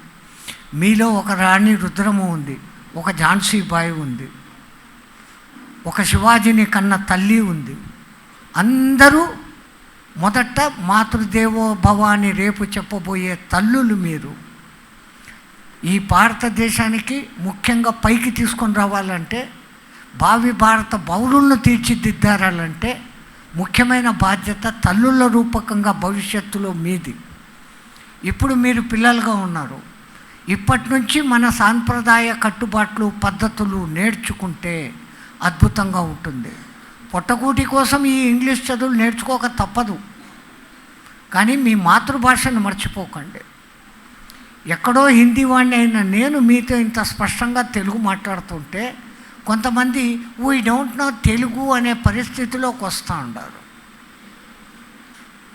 మీలో ఒక రాణి రుద్రము ఉంది, ఒక ఝాన్సీ బాయి ఉంది, ఒక శివాజీని కన్న తల్లి ఉంది. అందరూ మొదట మాతృదేవో భవ అని రేపు చెప్పబోయే తల్లులు మీరు. ఈ భారతదేశానికి ముఖ్యంగా పైకి తీసుకొని రావాలంటే, భావి భారత పౌరులను తీర్చిదిద్దారాలంటే ముఖ్యమైన బాధ్యత తల్లుల రూపకంగా భవిష్యత్తులో మీది. ఇప్పుడు మీరు పిల్లలుగా ఉన్నారు. ఇప్పటి నుంచి మన సాంప్రదాయ కట్టుబాట్లు పద్ధతులు నేర్చుకుంటే అద్భుతంగా ఉంటుంది. పొట్టకూటి కోసం ఈ ఇంగ్లీష్ చదువులు నేర్చుకోక తప్పదు, కానీ మీ మాతృభాషను మర్చిపోకండి. ఎక్కడో హిందీ వాడిని అయిన నేను మీతో ఇంత స్పష్టంగా తెలుగు మాట్లాడుతుంటే కొంతమంది వీ డోంట్ నో తెలుగు అనే పరిస్థితిలోకి వస్తూ ఉంటారు.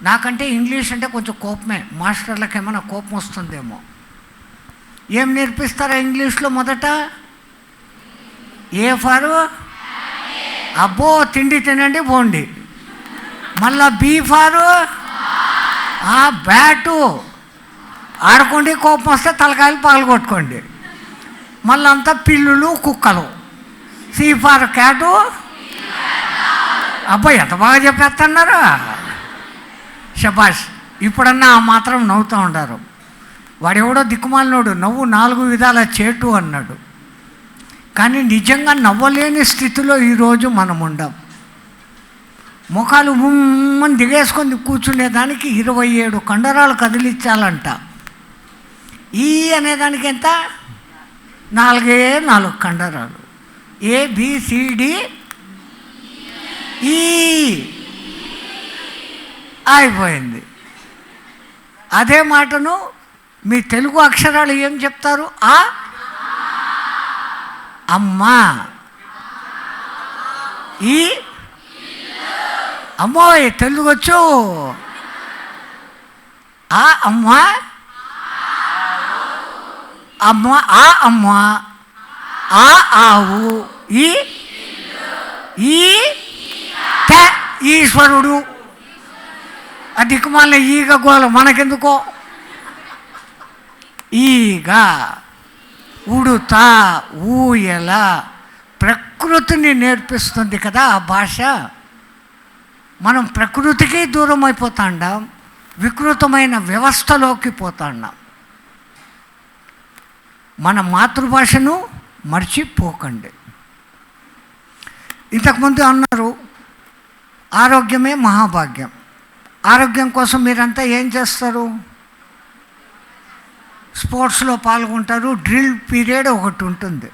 నాకంటే ఇంగ్లీష్ అంటే కొంచెం కోపమే. మాస్టర్లకు ఏమైనా కోపం వస్తుందేమో. ఏం నేర్పిస్తారా ఇంగ్లీష్లో? మొదట ఏ ఫారు, అబ్బో తిండి తినండి పోండి. మళ్ళా బీ ఫారు, బ్యాటు ఆడుకోండి, కోపం వస్తే తలకాయలు పగలగొట్టుకోండి. మళ్ళీ అంతా పిల్లులు కుక్కలు. సి ఫార్ క్యాటు, అబ్బాయి ఎంత బాగా చెప్పేస్తున్నారా, శబాష్. ఇప్పుడన్నా ఆ మాత్రం నవ్వుతూ ఉంటారు. వాడెవడో దిక్కుమాలినోడు నవ్వు 4 విధాల చేటు అన్నాడు. కానీ నిజంగా నవ్వలేని స్థితిలో ఈరోజు మనం ఉండం. ముఖాలు ముమ్మని దిగేసుకొని కూర్చునేదానికి 27 కండరాలు కదిలించాలంట. ఈ అనేదానికి ఎంత? 4 కండరాలు. ABCD ఈ అయిపోయింది. అదే మాటను మీ తెలుగు అక్షరాలు ఏం చెప్తారు? అమ్మా, ఈ అమ్మోయ్ తెలుగు వచ్చు. అమ్మా, అమ్మ, అమ్మ, ఆవు, ఈ ఈశ్వరుడు. ఆ దిక్కుమాల ఈగ గోల మనకెందుకో. ఈగ, ఉడుత, ఊయల ప్రకృతిని నేర్పిస్తుంది కదా ఆ భాష. మనం ప్రకృతికి దూరం అయిపోతాండాం, వికృతమైన వ్యవస్థలోకి పోతాండాం. మన మాతృభాషను మర్చిపోకండి. ఇంతకుముందు అన్నారు ఆరోగ్యమే మహాభాగ్యం. ఆరోగ్యం కోసం మీరంతా ఏం చేస్తారు? స్పోర్ట్స్లో పాల్గొంటారు. డ్రిల్ పీరియడ్ ఒకటి ఉంటుంది.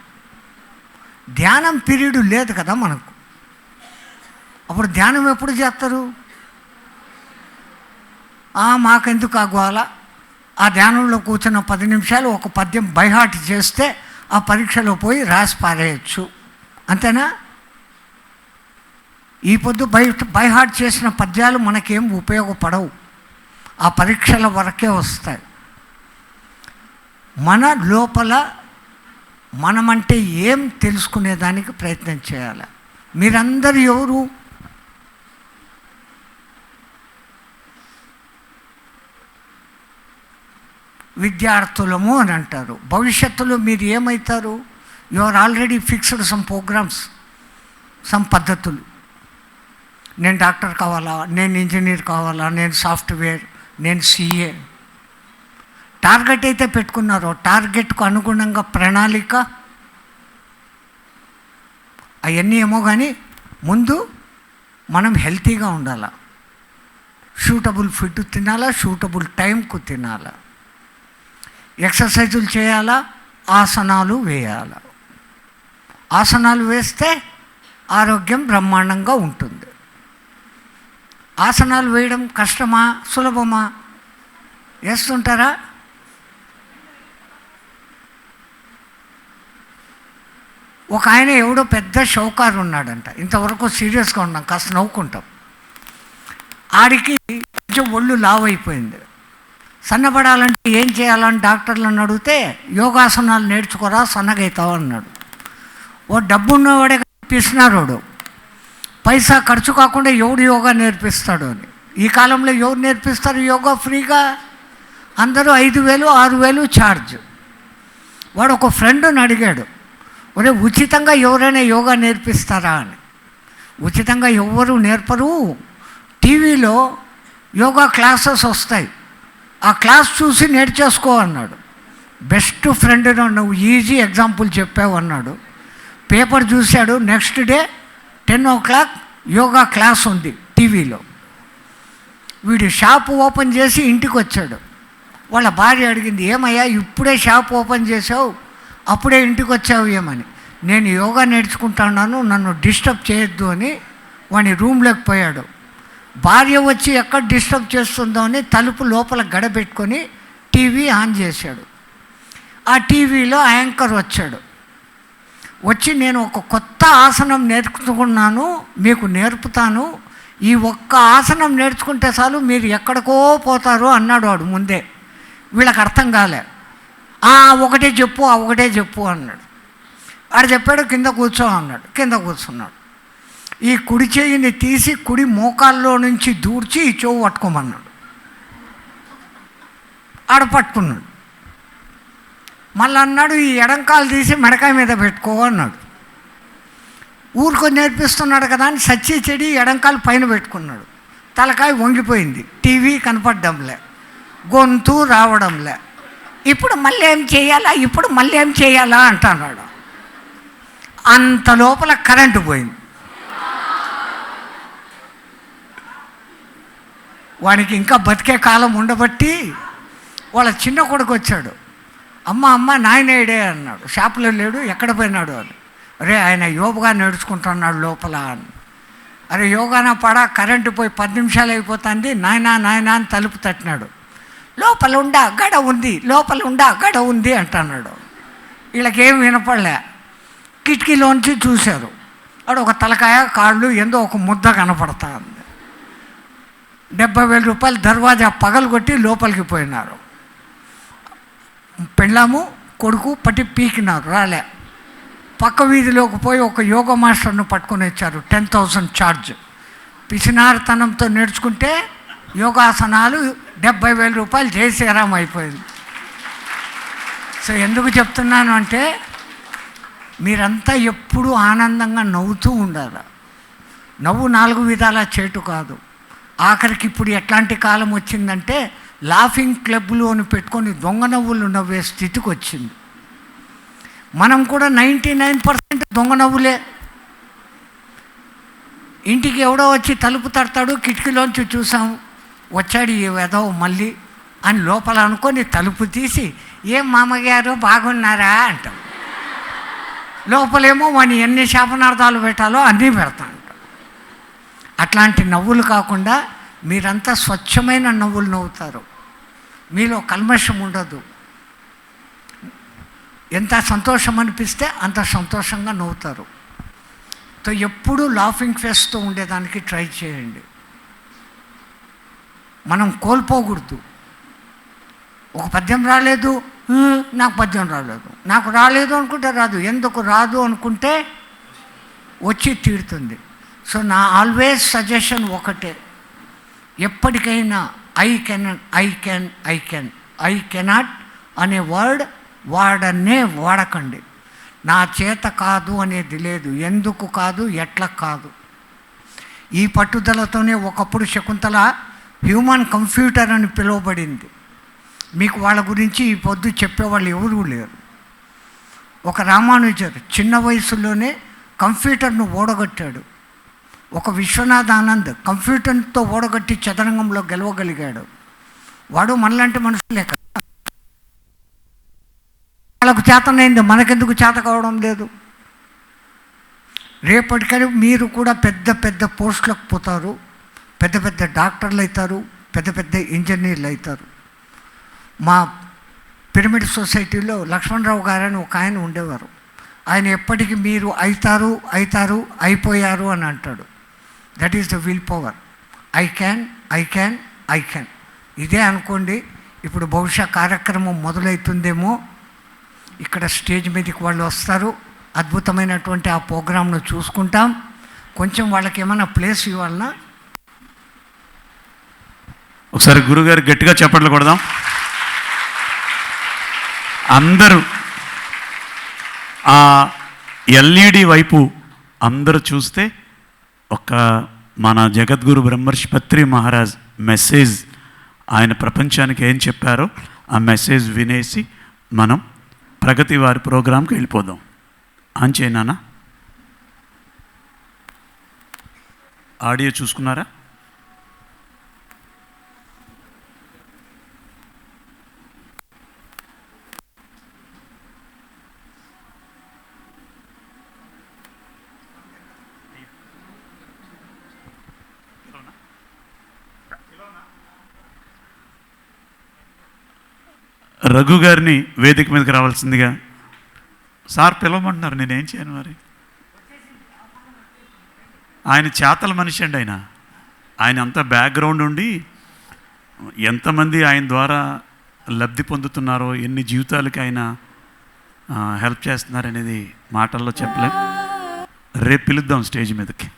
ధ్యానం పీరియడ్ లేదు కదా మనకు. అప్పుడు ధ్యానం ఎప్పుడు చేస్తారు? మాకెందుకు ఆగోవాల? ఆ ధ్యానంలో కూర్చున్న 10 నిమిషాలు ఒక పద్యం బైహార్ట్ చేస్తే ఆ పరీక్షలో పోయి రాసి పారేయచ్చు, అంతేనా? ఈ పొద్దు బైహార్ట్ చేసిన పద్యాలు మనకేం ఉపయోగపడవు, ఆ పరీక్షల వరకే వస్తాయి. మన లోపల మనమంటే ఏం తెలుసుకునేదానికి ప్రయత్నం చేయాలి. మీరందరూ ఎవరు? విద్యార్థులము అని అంటారు. భవిష్యత్తులో మీరు ఏమవుతారు? You are already fixed some programs, some పద్ధతులు. నేను డాక్టర్ కావాలా, నేను ఇంజనీర్ కావాలా, నేను సాఫ్ట్వేర్, నేను CA. టార్గెట్ అయితే పెట్టుకున్నారో టార్గెట్కు అనుగుణంగా ప్రణాళిక అవన్నీ ఏమో, కానీ ముందు మనం హెల్తీగా ఉండాలా, సూటబుల్ ఫుడ్ తినాలా, సూటబుల్ టైంకు తినాలా, ఎక్సర్సైజులు చేయాలా, ఆసనాలు వేయాలా. ఆసనాలు వేస్తే ఆరోగ్యం బ్రహ్మాండంగా ఉంటుంది. ఆసనాలు వేయడం కష్టమా సులభమా? వేస్తుంటారా? ఒక ఆయన ఎవడో పెద్ద షౌకారు ఉన్నాడంట. ఇంతవరకు సీరియస్గా ఉన్నాం, కాస్త నవ్వుకుంటాం. ఆడికి కొంచెం ఒళ్ళు లావు అయిపోయింది. సన్నపడాలంటే ఏం చేయాలని డాక్టర్లను అడిగితే యోగాసనాలు నేర్చుకోరా సన్నగైతావు అన్నాడు. ఓ డబ్బున్నవాడే పిసినారోడు, పైసా ఖర్చు కాకుండా ఎవడు యోగా నేర్పిస్తాడు అని. ఈ కాలంలో ఎవరు నేర్పిస్తారు యోగా ఫ్రీగా? అందరూ 5,000 6,000 ఛార్జ్. వాడు ఒక ఫ్రెండ్ని అడిగాడు, ఒరే ఉచితంగా ఎవరైనా యోగా నేర్పిస్తారా అని. ఉచితంగా ఎవరు నేర్పరు, టీవీలో యోగా క్లాసెస్ వస్తాయి, ఆ క్లాస్ చూసి నేర్చేసుకో అన్నాడు. బెస్ట్ ఫ్రెండ్ నువ్వు ఈజీ ఎగ్జాంపుల్ చెప్పావు అన్నాడు. పేపర్ చూశాడు. Next day 10 o'clock yoga class ఉంది టీవీలో. వీడు షాప్ ఓపెన్ చేసి ఇంటికి వచ్చాడు. వాళ్ళ భార్య అడిగింది, ఏమయ్యా ఇప్పుడే షాప్ ఓపెన్ చేసావు, అప్పుడే ఇంటికి వచ్చావు ఏమని. నేను యోగా నేర్చుకుంటున్నాను, నన్ను డిస్టర్బ్ చేయొద్దు అని వాని రూమ్లోకి పోయాడు. భార్య వచ్చి ఎక్కడ డిస్టర్బ్ చేస్తుందో అని తలుపు లోపల గడబెట్టుకొని టీవీ ఆన్ చేశాడు. ఆ టీవీలో యాంకర్ వచ్చాడు. వచ్చి నేను ఒక కొత్త ఆసనం నేర్చుకున్నాను, మీకు నేర్పుతాను, ఈ ఒక్క ఆసనం నేర్చుకుంటే చాలు మీరు ఎక్కడికో పోతారు అన్నాడు. వాడు ముందే వీళ్ళకి అర్థం కాలే. ఒకటే చెప్పు అన్నాడు. ఆడు చెప్పాడు, కింద కూర్చో అన్నాడు. కింద కూర్చున్నాడు. ఈ కుడి చెయ్యిని తీసి కుడి మోకాల్లో నుంచి దూర్చి ఈ చెవు పట్టుకోమన్నాడు. ఆడ పట్టుకున్నాడు. మళ్ళీ అన్నాడు, ఈ ఎడంకాలు తీసి మెడకాయ మీద పెట్టుకో అన్నాడు. ఊరుకొని నేర్పిస్తున్నాడు కదా అని సచ్చి చెడి ఎడంకాలు పైన పెట్టుకున్నాడు. తలకాయ వంగిపోయింది, టీవీ కనపడ్డంలే, గొంతు రావడంలే. ఇప్పుడు మళ్ళీ ఏం చేయాలా అంటున్నాడు. అంత లోపల కరెంటు పోయింది. వానికి ఇంకా బతికే కాలం ఉండబట్టి వాళ్ళ చిన్న కొడుకు వచ్చాడు. అమ్మ నాయనేడే అన్నాడు. షాపులో లేడు, ఎక్కడ పోయినాడు అని. అరే ఆయన యోగా నేర్చుకుంటున్నాడు లోపల అని. అరే యోగానా పడా, కరెంటు పోయి 10 నిమిషాలు అయిపోతుంది, నాయనా అని తలుపు తట్టినాడు. లోపల ఉండా గడ ఉంది అంటున్నాడు. వీళ్ళకేం వినపడలే. కిటికీలోంచి చూశారు. అక్కడ ఒక తలకాయ, కాళ్ళు, ఏందో ఒక ముద్ద కనపడతా ఉంది. 70,000 రూపాయలు దర్వాజా పగలగొట్టి లోపలికి పోయినారు. పెళ్ళాము కొడుకు పట్టి పీకినారు, రాలే. పక్క వీధిలోకి పోయి ఒక యోగా మాస్టర్ను పట్టుకొని వచ్చారు. 10,000 ఛార్జ్. పిసినారితనంతో నేర్చుకుంటే యోగాసనాలు 70,000 రూపాయలు జయశ్రీరాం అయిపోయింది. సో ఎందుకు చెప్తున్నాను అంటే, మీరంతా ఎప్పుడూ ఆనందంగా నవ్వుతూ ఉండాలి. నవ్వు 4 విధాల చేటు కాదు. ఆఖరికి ఇప్పుడు ఎట్లాంటి కాలం వచ్చిందంటే లాఫింగ్ క్లబ్లు అని పెట్టుకొని దొంగ నవ్వులు నవ్వే స్థితికి వచ్చింది. మనం కూడా 99% దొంగ నవ్వులే. ఇంటికి ఎవడో వచ్చి తలుపు తడతాడు, కిటికీలోంచి చూసాం, వచ్చాడు ఈ వెధవ మళ్ళీ అని లోపల అనుకొని తలుపు తీసి, ఏం మామగారు బాగున్నారా అంటాం. లోపలేమో వాడిని ఎన్ని శాపనార్థాలు పెట్టాలో అన్నీ పెడతా అంటాం. అట్లాంటి నవ్వులు కాకుండా మీరంతా స్వచ్ఛమైన నవ్వులు నవ్వుతారు. మీలో కల్మషం ఉండదు. ఎంత సంతోషం అనిపిస్తే అంత సంతోషంగా నవ్వుతారు. సో ఎప్పుడూ లాఫింగ్ ఫేస్తో ఉండేదానికి ట్రై చేయండి. మనం కోల్పోకూడదు. ఒక పద్యం రాలేదు, నాకు పద్యం రాలేదు, నాకు రాలేదు అనుకుంటే రాదు, ఎందుకు రాదు అనుకుంటే వచ్చి తీరుతుంది. సో నా ఆల్వేస్ సజెషన్ ఒకటే, ఎప్పటికైనా ఐ కెనాట్ అనే వర్డ్ వాడకండి. నా చేత కాదు అనేది లేదు, ఎందుకు కాదు, ఎట్లా కాదు. ఈ పట్టుదలతోనే ఒకప్పుడు శకుంతల హ్యూమన్ కంప్యూటర్ అని పిలువబడింది. మీకు వాళ్ళ గురించి ఈ పొద్దు చెప్పేవాళ్ళు ఎవరూ లేరు. ఒక రామానుజర్ చిన్న వయసులోనే కంప్యూటర్ను ఓడగొట్టాడు. ఒక విశ్వనాథ్ ఆనంద్ కంప్యూటర్తో ఓడగొట్టి చదరంగంలో గెలవగలిగాడు. వాడు మనలాంటి మనుషులే కదా. వాళ్ళకు చేతనైంది, మనకెందుకు చేత కావడం లేదు? రేపటికని మీరు కూడా పెద్ద పెద్ద పోస్టులకు పోతారు, పెద్ద పెద్ద డాక్టర్లు అవుతారు, పెద్ద పెద్ద ఇంజనీర్లు అవుతారు. మా పిరమిడ్ సొసైటీలో లక్ష్మణరావు గారని ఒక ఆయన ఉండేవారు. ఆయన ఎప్పటికీ మీరు అయిపోయారు అని అంటాడు. That is the will power. I can. ఇదే అనుకోండి. ఇప్పుడు బహుశా కార్యక్రమం మొదలవుతుందేమో. ఇక్కడ స్టేజ్ మీదకి వాళ్ళు వస్తారు, అద్భుతమైనటువంటి ఆ ప్రోగ్రామ్ను చూసుకుంటాం. కొంచెం వాళ్ళకి ఏమైనా ప్లేస్ ఇవ్వాలన్నా ఒకసారి గురుగారు గట్టిగా చప్పట్లు కొడదాం. అందరూ ఆ ఎల్ఈడి వైపు అందరూ చూస్తే ఒక మన జగద్గురు బ్రహ్మర్షి పత్రి మహారాజ్ మెసేజ్ ఆయన ప్రపంచానికి ఏం చెప్పారో ఆ మెసేజ్ వినేసి మనం ప్రగతి వారి ప్రోగ్రాంకి వెళ్ళిపోదాం. ఆన్ చేయనా? ఆడియో చూసుకున్నారా? రఘు గారిని వేదిక మీదకి రావాల్సిందిగా సార్ పిలవమంటున్నారు. నేనేం చేయను మరి? ఆయన చేతల మనిషి అండి. ఆయన అంతా బ్యాక్గ్రౌండ్ ఉండి ఎంతమంది ఆయన ద్వారా లబ్ధి పొందుతున్నారో, ఎన్ని జీవితాలకి ఆయన హెల్ప్ చేస్తున్నారనేది మాటల్లో చెప్పలేం. రేపు పిలుద్దాం స్టేజ్ మీదకి.